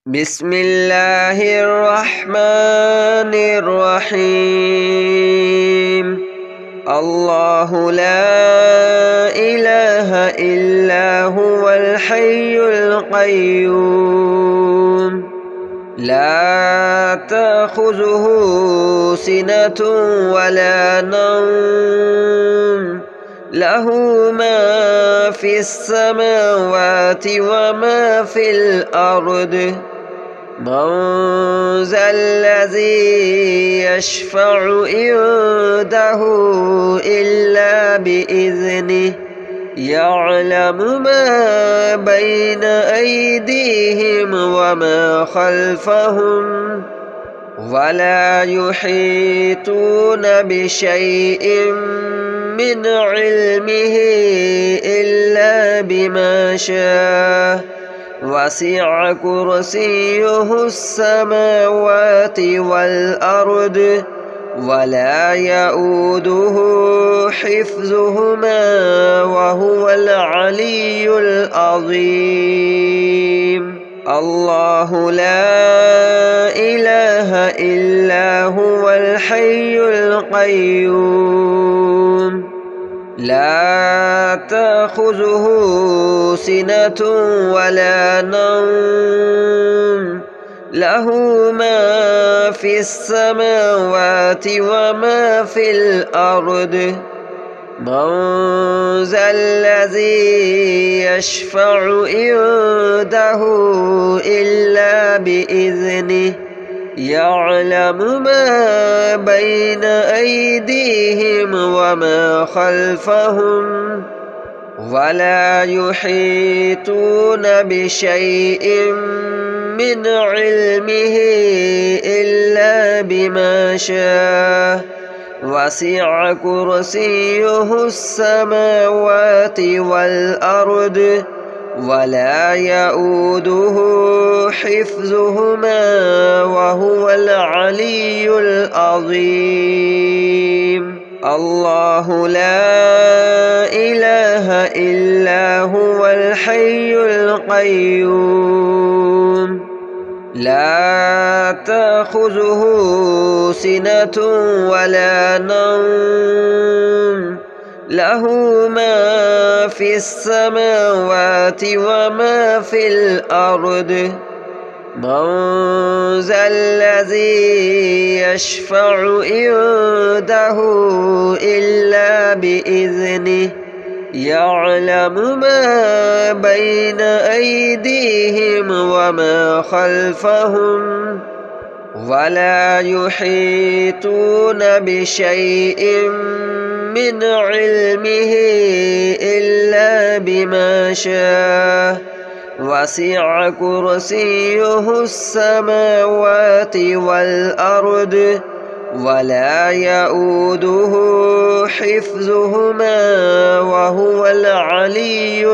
بسم الله الرحمن الرحيم. الله لا إله إلا هو الحي القيوم لا تأخذه سنة ولا نوم له ما في السماوات وما في الأرض من ذا الذي يشفع عنده إلا بإذنه يعلم ما بين أيديهم وما خلفهم ولا يحيطون بشيء من علمه إلا بما شاء وسع كرسيه السماوات والأرض ولا يؤوده حفظهما وهو العلي العظيم. الله لا إله إلا هو الحي القيوم لا تأخذه سنة ولا نوم له ما في السماوات وما في الأرض من ذا الذي يشفع عنده إلا بإذنه يعلم ما بين أيديهم وما خلفهم ولا يحيطون بشيء من علمه إلا بما شاء وسع كرسيه السماوات والأرض ولا يؤوده حفظهما وهو العلي العظيم. الله لا إله إلا هو الحي القيوم لا تأخذه سنة ولا نوم له ما في السماوات وما في الأرض من ذا الذي يشفع عنده إلا بإذنه يعلم ما بين أيديهم وما خلفهم ولا يحيطون بشيء من علمه إلا بما شاء وسع كرسيه السماوات والأرض ولا يؤوده حفظهما وهو العلي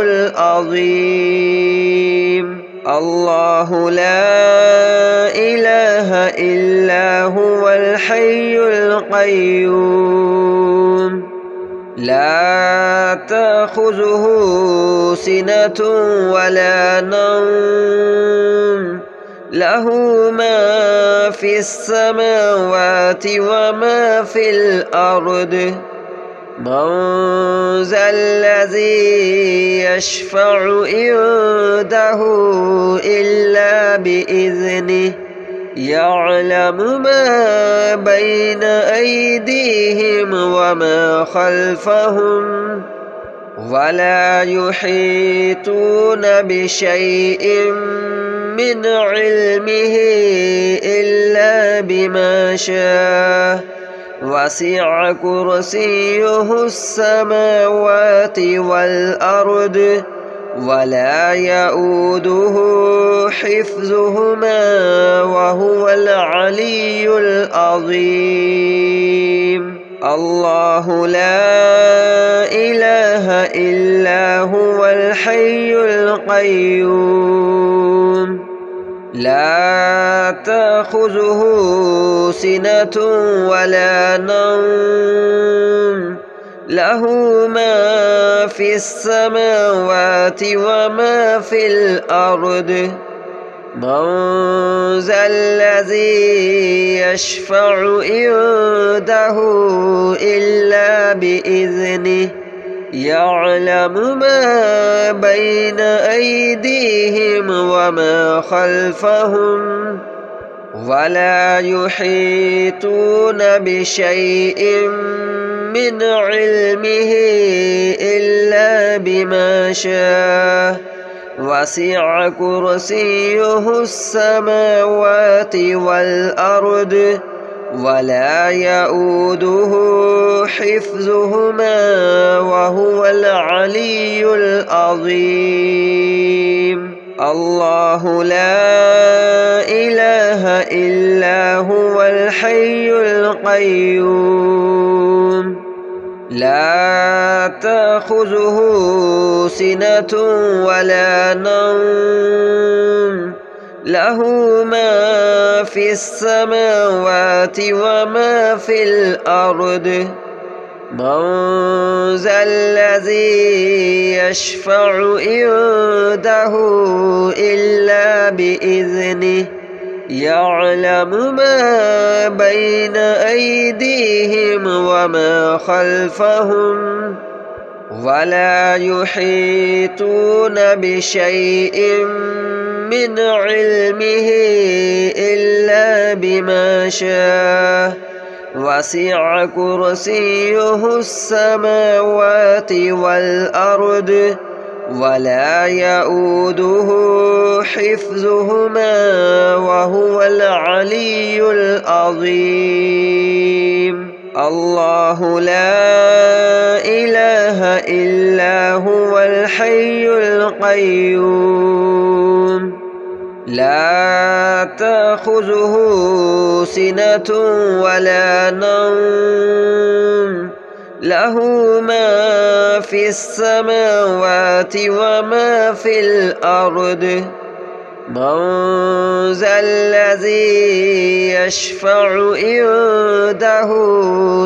العظيم. الله لا إله إلا هو الحي القيوم لا تأخذه سنة ولا نوم له ما في السماوات وما في الأرض من ذا الذي يشفع عنده إلا بإذنه يعلم ما بين أيديهم وما خلفهم ولا يحيطون بشيء من علمه إلا بما شاء وسع كرسيه السماوات والأرض ولا يؤوده حفظهما وهو العلي العظيم. الله لا إله إلا هو الحي القيوم لا تأخذه سنة ولا نوم له ما في السماوات وما في الأرض من ذا الذي يشفع عنده إلا بإذنه يعلم ما بين أيديهم وما خلفهم ولا يحيطون بشيء من علمه إلا بما شاء وسع كرسيه السماوات والأرض ولا يؤوده حفظهما وهو العلي العظيم الله لا إله إلا هو الحي القيوم لا تأخذه سنة ولا نوم له ما في السماوات وما في الأرض من ذا الذي يشفع عنده إلا بإذنه يعلم ما بين أيديهم وما خلفهم ولا يحيطون بشيء من علمه إلا بما شاء وسع كرسيه السماوات والأرض ولا يؤوده حفظهما وهو العلي العظيم الله لا إله إلا هو الحي القيوم لا تأخذه سنة ولا نوم له ما في السماوات وما في الأرض من ذا الذي يشفع عنده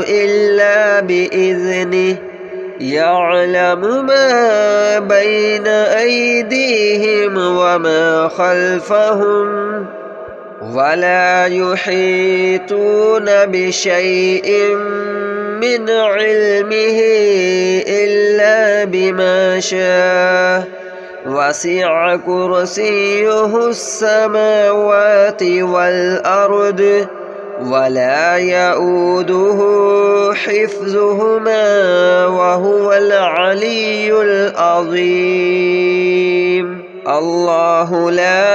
إلا بإذنه يعلم ما بين أيديهم وما خلفهم ولا يحيطون بشيء من علمه إلا بما شاء وسع كرسيه السماوات والأرض ولا يؤوده حفظهما وهو العلي العظيم الله لا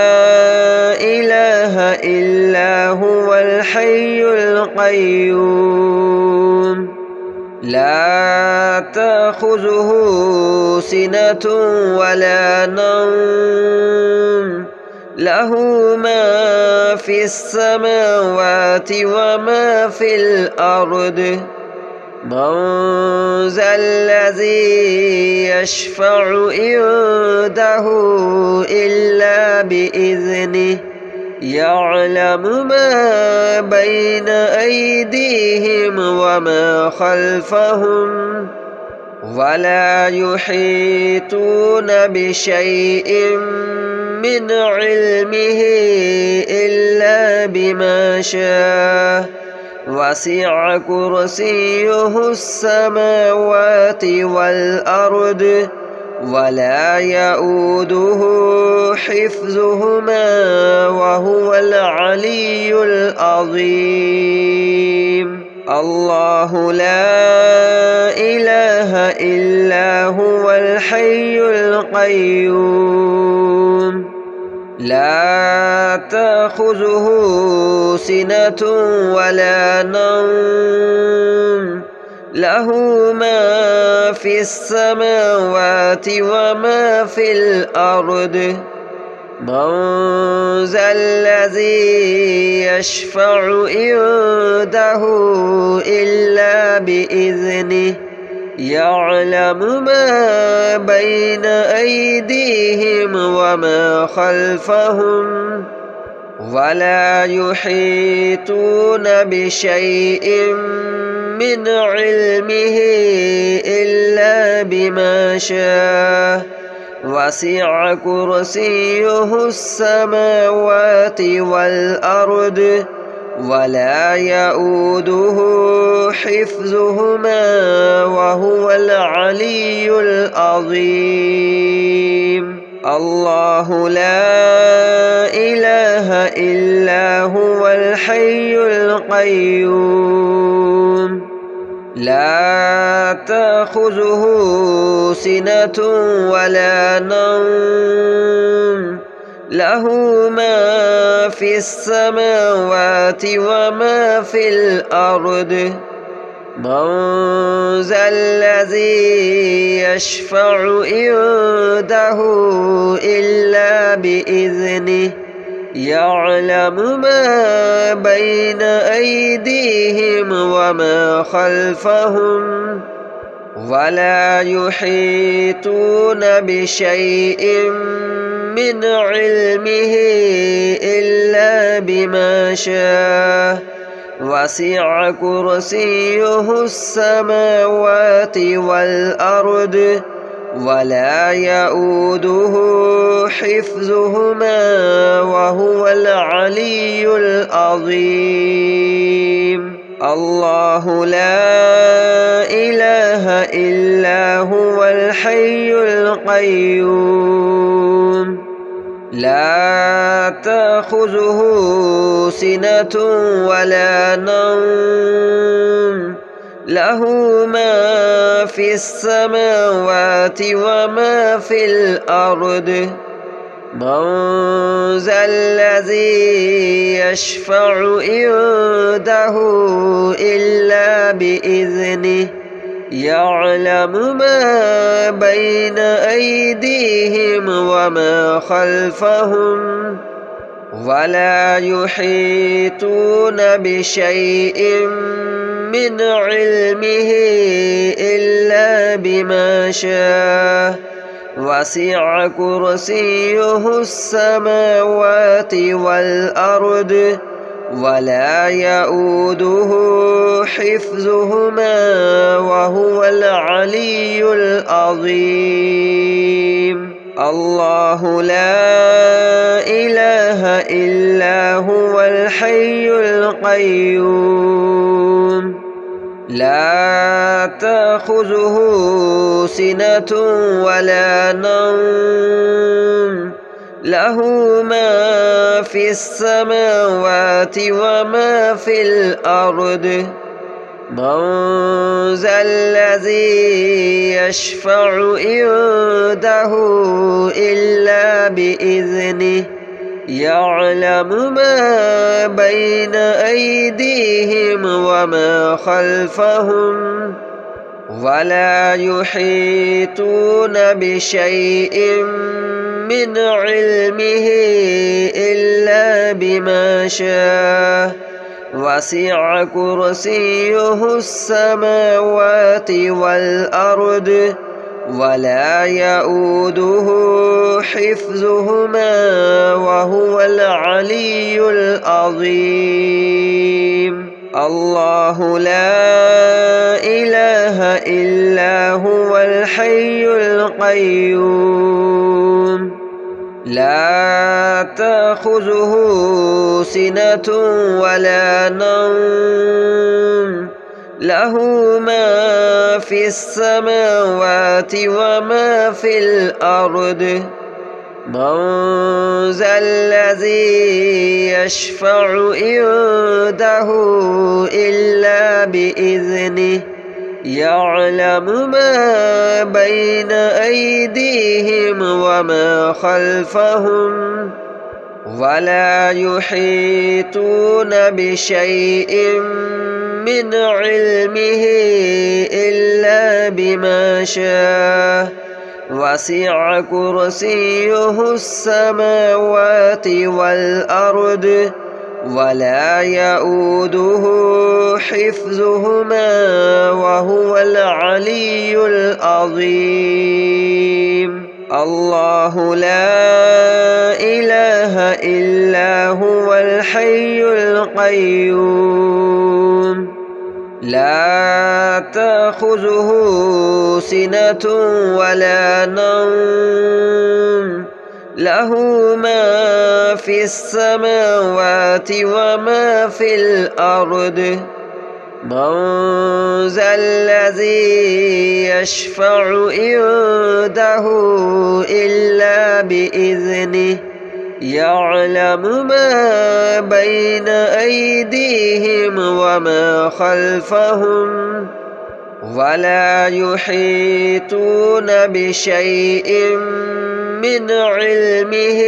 إله إلا هو الحي القيوم لا تأخذه سنة ولا نوم له ما في السماوات وما في الأرض من ذا الذي يشفع عنده إلا بإذنه يعلم ما بين أيديهم وما خلفهم ولا يحيطون بشيء من علمه إلا بما شاء وسع كرسيه السماوات والأرض ولا يؤوده حفظهما وهو العلي العظيم الله لا إله إلا هو الحي القيوم لا تأخذه سنة ولا نوم له ما في السماوات وما في الأرض من ذا الذي يشفع عنده إلا بإذنه يعلم ما بين أيديهم وما خلفهم ولا يحيطون بشيء من علمه إلا بما شاء وسع كرسيه السماوات والأرض ولا يؤوده حفظهما وهو العلي العظيم. الله لا إله إلا هو الحي القيوم لا تأخذه سنة ولا نوم له ما في السماوات وما في الأرض. من ذا الذي يشفع عنده إلا بإذنه يعلم ما بين أيديهم وما خلفهم ولا يحيطون بشيء من علمه إلا بما شاء. وسع كرسيه السماوات والأرض ولا يؤوده حفظهما وهو العلي العظيم. الله لا إله إلا هو الحي القيوم لا تأخذه سنة ولا نوم له ما في السماوات وما في الأرض. من ذا الذي يشفع عنده إلا بإذنه يعلم ما بين أيديهم وما خلفهم ولا يحيطون بشيء من علمه إلا بما شاء. وسع كرسيه السماوات والأرض ولا يؤوده حفظهما وهو العلي العظيم. الله لا إله إلا هو الحي القيوم لا تأخذه سنة ولا نوم له ما في السماوات وما في الأرض. من ذا الذي يشفع عنده إلا بإذنه يعلم ما بين أيديهم وما خلفهم ولا يحيطون بشيء من علمه إلا بما شاء. وسع كرسيه السماوات والأرض ولا يؤوده حفظهما وهو العلي العظيم. الله لا إله إلا هو الحي القيوم لا تأخذه سنة ولا نوم له ما في السماوات وما في الأرض. من ذا الذي يشفع عنده إلا بإذنه يعلم ما بين أيديهم وما خلفهم ولا يحيطون بشيء من علمه إلا بما شاء. وسع كرسيه السماوات والأرض ولا يؤوده حفظهما وهو العلي العظيم. الله لا إله إلا هو الحي القيوم لا تأخذه سنة ولا نوم له ما في السماوات وما في الأرض من ذا الذي يشفع عنده إلا بإذنه يعلم ما بين أيديهم وما خلفهم ولا يحيطون بشيء من علمه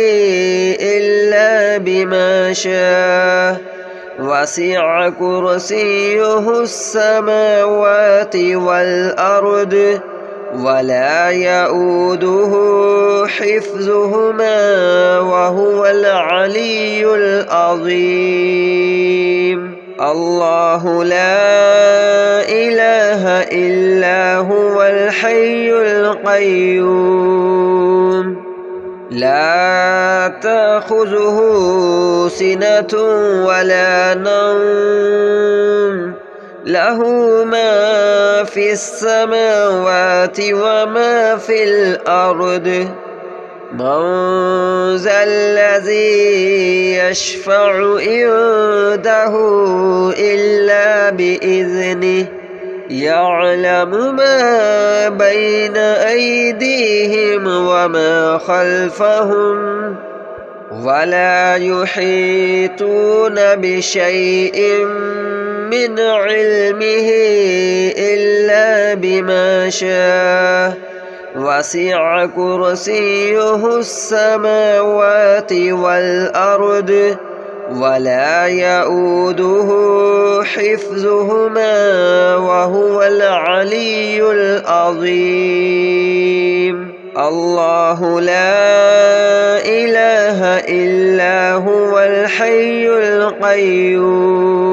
إلا بما شاء وسع كرسيه السماوات والأرض ولا يؤوده حفظهما وهو العلي العظيم الله لا إله إلا هو الحي القيوم لا تأخذه سنة ولا نوم له ما في السماوات وما في الأرض من ذا الذي يشفع عنده إلا بإذنه يعلم ما بين أيديهم وما خلفهم ولا يحيطون بشيء من علمه إلا بما شاء وسع كرسيه السماوات والأرض ولا يؤوده حفظهما وهو العلي العظيم الله لا إله إلا هو الحي القيوم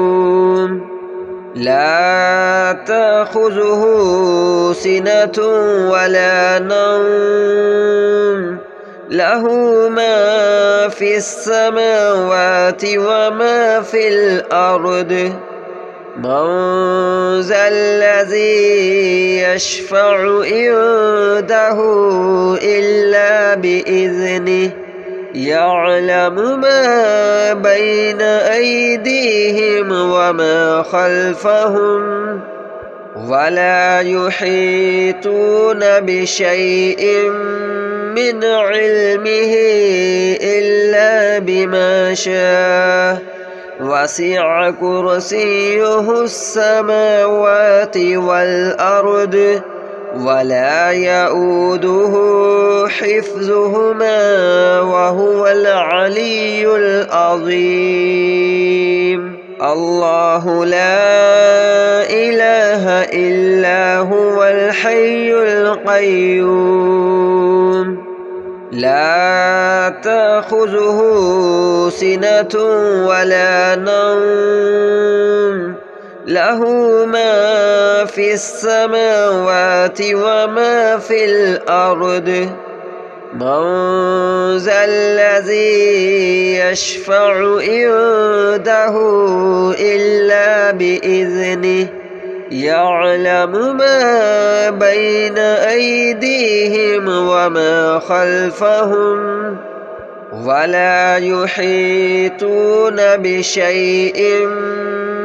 لا تأخذه سنة ولا نوم له ما في السماوات وما في الأرض من ذا الذي يشفع عنده إلا بإذنه يعلم ما بين أيديهم وما خلفهم ولا يحيطون بشيء من علمه إلا بما شاء وسع كرسيه السماوات والأرض ولا يؤوده حفظهما وهو العلي العظيم الله لا إله إلا هو الحي القيوم لا تأخذه سنة ولا نوم له ما في السماوات وما في الأرض من ذا الذي يشفع عنده إلا بإذنه يعلم ما بين أيديهم وما خلفهم ولا يحيطون بشيء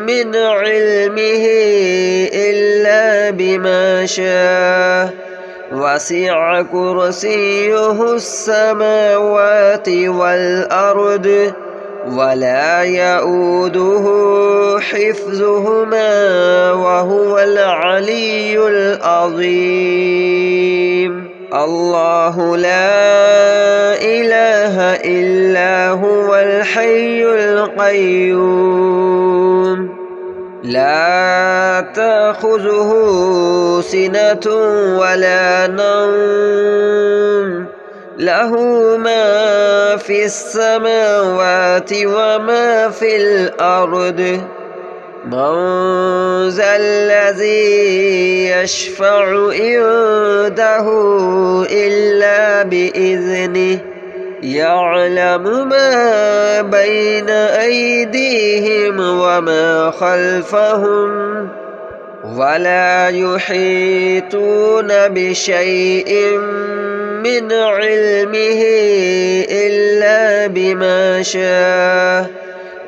من علمه إلا بما شاء وسع كرسيه السماوات والأرض ولا يؤوده حفظهما وهو العلي العظيم الله لا إله إلا هو الحي القيوم لا تأخذه سنة ولا نوم له ما في السماوات وما في الأرض من ذا الذي يشفع عنده إلا بإذنه يعلم ما بين أيديهم ولا يحيطون بشيء من علمه إلا بما شاء وسع كرسيه السماوات والأرض ولا يؤوده حفظهما وهو العلي العظيم الله لا إله إلا هو الحي القيوم لا تأخذه سنة ولا نوم له ما في السماوات وما في الأرض من ذا الذي يشفع عنده إلا بإذنه يعلم ما بين أيديهم وما خلفهم ولا يحيطون بشيء من علمه إلا بما شاء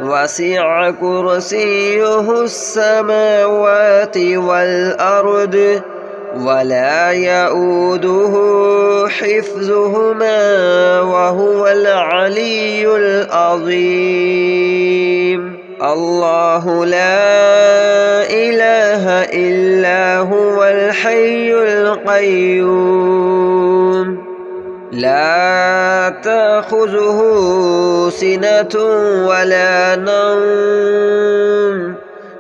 وسع كرسيه السماوات والأرض ولا يؤوده حفظهما وهو العلي العظيم. الله لا إله إلا هو الحي القيوم لا تأخذه سنة ولا نوم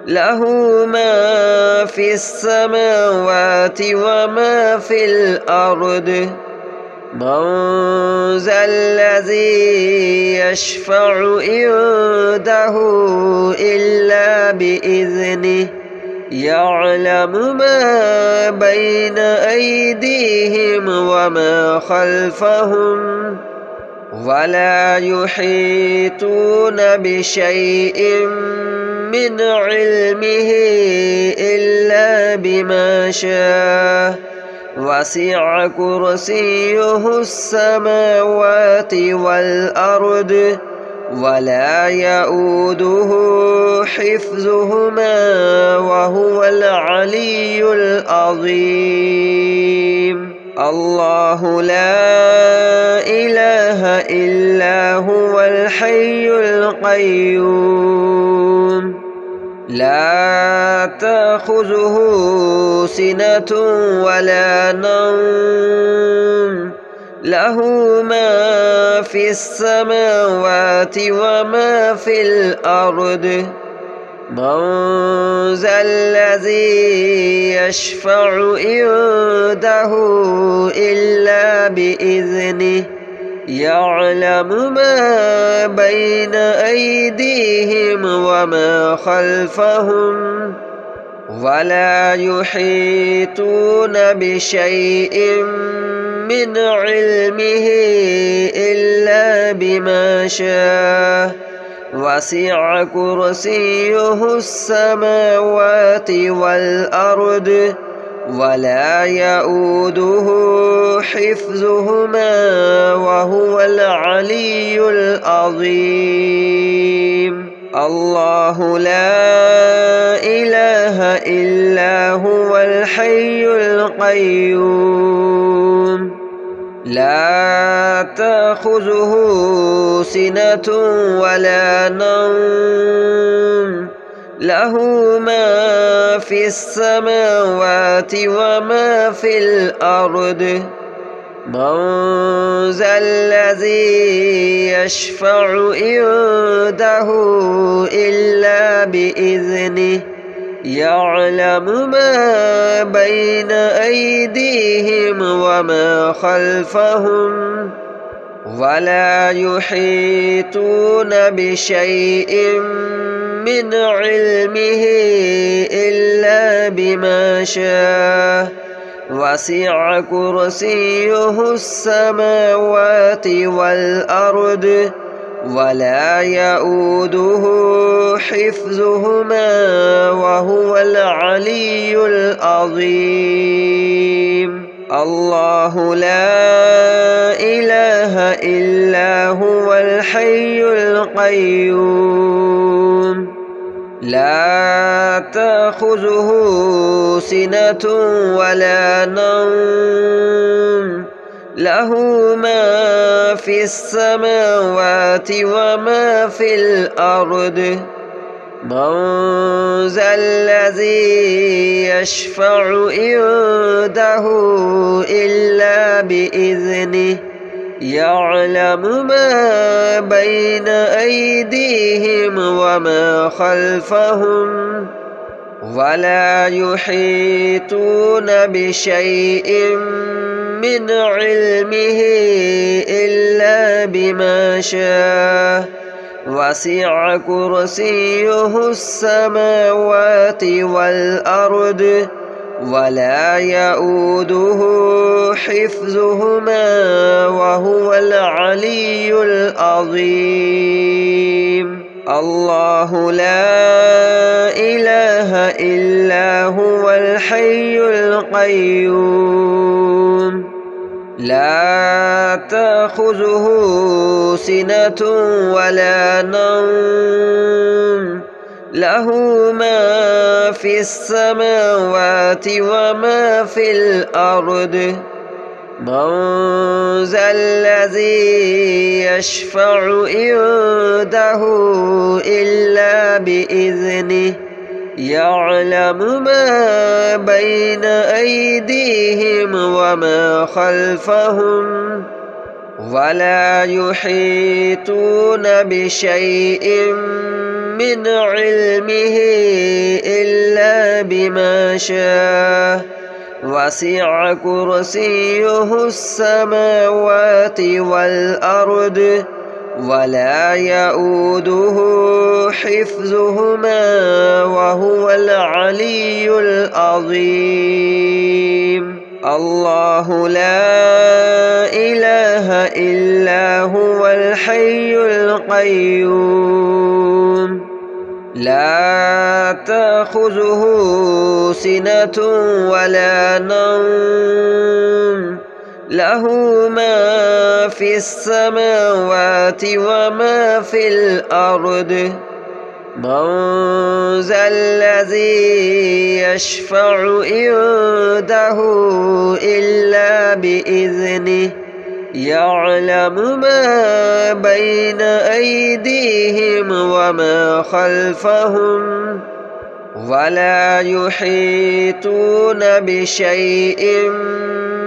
له ما في السماوات وما في الأرض من ذا الذي يشفع عنده إلا بإذنه يعلم ما بين أيديهم وما خلفهم ولا يحيطون بشيء من علمه إلا بما شاء وسع كرسيه السماوات والأرض ولا يؤوده حفظهما وهو العلي العظيم. الله لا إله إلا هو الحي القيوم لا تأخذه سنة ولا نوم له ما في السماوات وما في الأرض من ذا الذي يشفع عنده إلا بإذنه يعلم ما بين أيديهم وما خلفهم ولا يحيطون بشيء من علمه إلا بما شاء وسع كرسيه السماوات والأرض ولا يؤوده حفظهما وهو العلي العظيم. الله لا إله إلا هو الحي القيوم لا تأخذه سنة ولا نوم له ما في السماوات وما في الأرض من ذا الذي يشفع عنده إلا بإذنه يعلم ما بين أيديهم وما خلفهم ولا يحيطون بشيء من علمه إلا بما شاء وسع كرسيه السماوات والأرض ولا يؤوده حفظهما وهو العلي العظيم. الله لا إله إلا هو الحي القيوم لا تأخذه سنة ولا نوم له ما في السماوات وما في الأرض من ذا الذي يشفع عنده إلا بإذنه يعلم ما بين أيديهم وما خلفهم ولا يحيطون بشيء من علمه إلا بما شاء وسع كرسيه السماوات والأرض ولا يؤوده حفظهما وهو العلي العظيم. الله لا إله إلا هو الحي القيوم لا تأخذه سنة ولا نوم له ما في السماوات وما في الأرض من ذا الذي يشفع عنده إلا بإذنه يعلم ما بين أيديهم وما خلفهم ولا يحيطون بشيء من علمه إلا بما شاء وسع كرسيه السماوات والأرض ولا يؤوده حفظهما وهو العلي العظيم الله لا إله إلا هو الحي القيوم لا تأخذه سنة ولا نوم له ما في السماوات وما في الأرض من ذا الذي يشفع عنده إلا بإذنه يعلم ما بين أيديهم وما خلفهم ولا يحيطون بشيء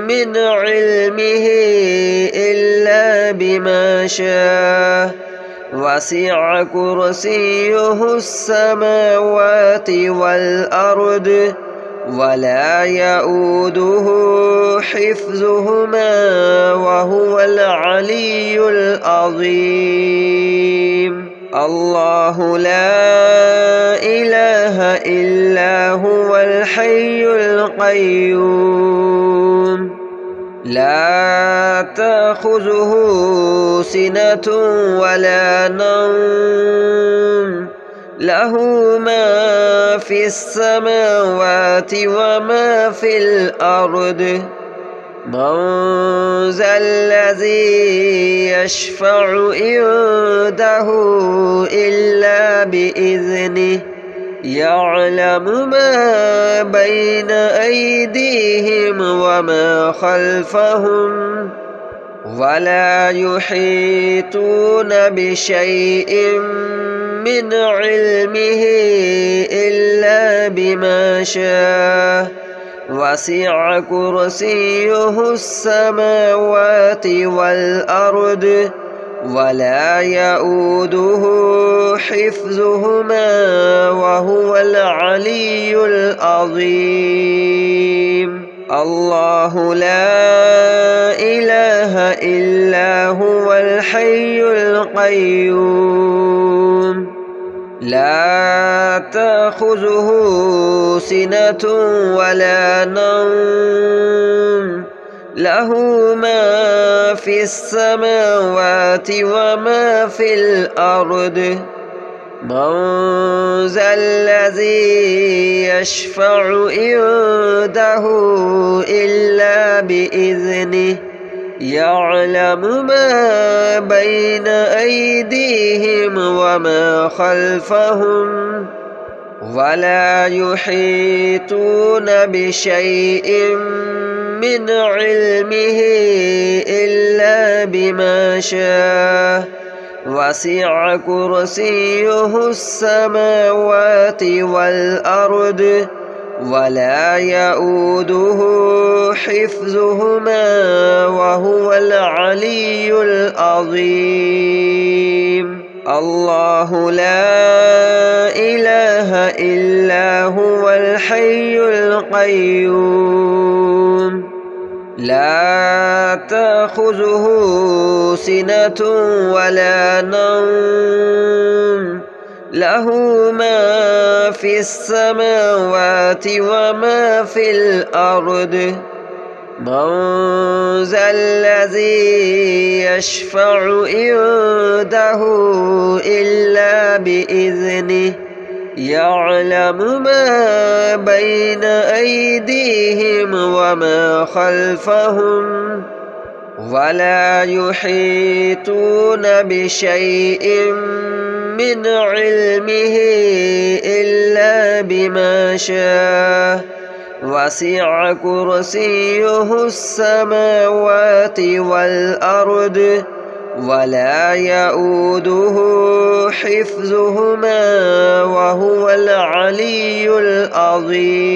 من علمه إلا بما شاء وسع كرسيه السماوات والأرض ولا يؤوده حفظهما وهو العلي العظيم الله لا إله إلا هو الحي القيوم لا تأخذه سنة ولا نوم له ما في السماوات وما في الأرض من ذا الذي يشفع عنده إلا بإذنه يعلم ما بين أيديهم وما خلفهم ولا يحيطون بشيء من علمه إلا بما شاء وسع كرسيه السماوات والأرض ولا يؤوده حفظهما وهو العلي العظيم الله لا إله إلا هو الحي القيوم لا تأخذه سنة ولا نوم له ما في السماوات وما في الأرض من ذا الذي يشفع عنده إلا بإذنه يعلم ما بين أيديهم وما خلفهم ولا يحيطون بشيء من علمه إلا بما شاء وسع كرسيه السماوات والأرض ولا يؤوده حفظهما وهو العلي العظيم الله لا إله إلا هو الحي القيوم لا تأخذه سنة ولا نوم له ما في السماوات وما في الأرض من ذا الذي يشفع عنده إلا بإذنه يعلم ما بين أيديهم وما خلفهم ولا يحيطون بشيء من علمه إلا بما شاء وسع كرسيه السماوات والأرض ولا يؤوده حفظهما وهو العلي العظيم.